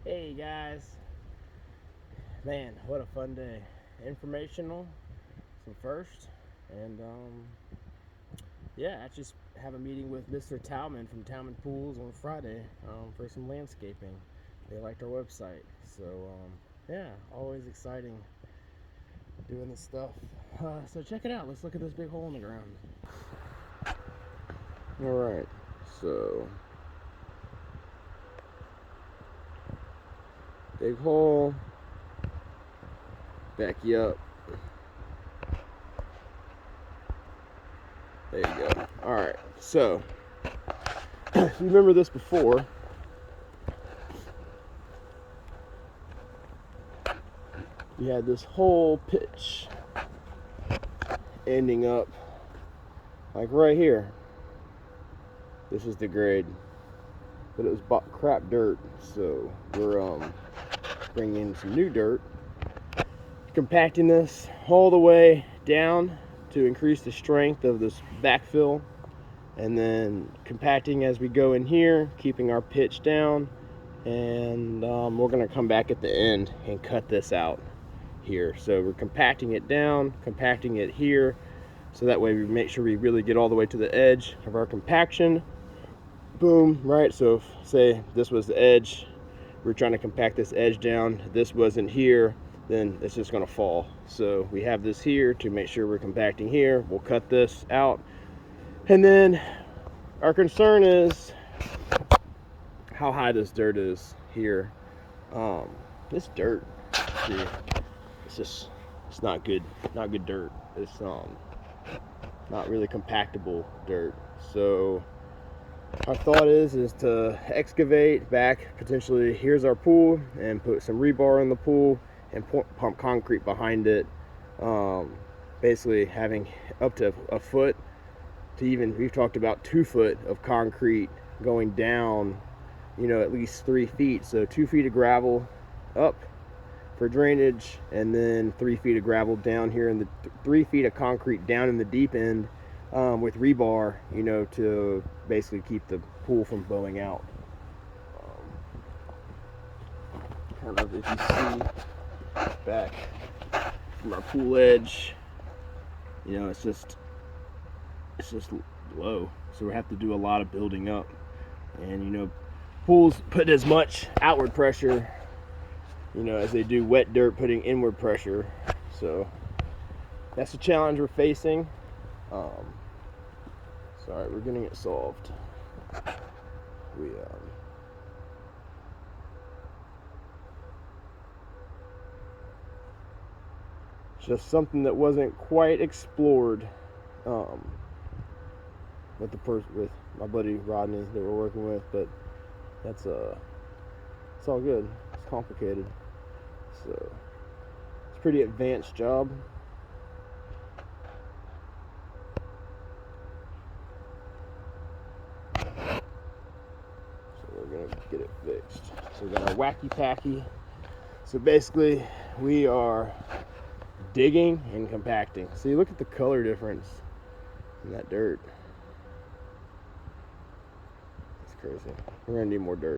Hey guys, man, what a fun day. Informational, some first, and yeah, I just have a meeting with Mr. Tauman from Tauman Pools on Friday for some landscaping. They liked our website, so yeah, always exciting doing this stuff. So check it out. Let's look at this big hole in the ground. All right, so big hole. Back you up. There you go. All right, so you remember this before. You had this whole pitch ending up like right here. This is the grade, but it was crap dirt, so we're bringing in some new dirt, compacting this all the way down to increase the strength of this backfill, and then compacting as we go in here, keeping our pitch down, and we're going to come back at the end and cut this out here. So we're compacting it down, compacting it here, so that way we make sure we really get all the way to the edge of our compaction. Boom, right? So if, say this was the edge, we're trying to compact this edge down, this wasn't here, then it's just going to fall. So we have this here to make sure we're compacting here. We'll cut this out, and then our concern is how high this dirt is here. This dirt, see, it's not good dirt. It's not really compactable dirt. So our thought is to excavate back, potentially here's our pool, and put some rebar in the pool and pump concrete behind it, basically having up to a foot to even, we've talked about 2 foot of concrete going down, you know, at least 3 feet. So 2 feet of gravel up for drainage, and then 3 feet of gravel down here, and the 3 feet of concrete down in the deep end with rebar, you know, to basically keep the pool from blowing out. Kind of, if you see back from our pool edge, you know, it's just low, so we have to do a lot of building up. And you know, pools put as much outward pressure, you know, as they do wet dirt putting inward pressure. So that's the challenge we're facing. Sorry, we're getting it solved. Just something that wasn't quite explored with my buddy Rodney that we're working with, but that's it's all good. It's complicated, so it's a pretty advanced job. So we're gonna get it fixed. So we got our wacky packy. So basically we are digging and compacting. See, look at the color difference in that dirt. It's crazy. We're gonna need more dirt.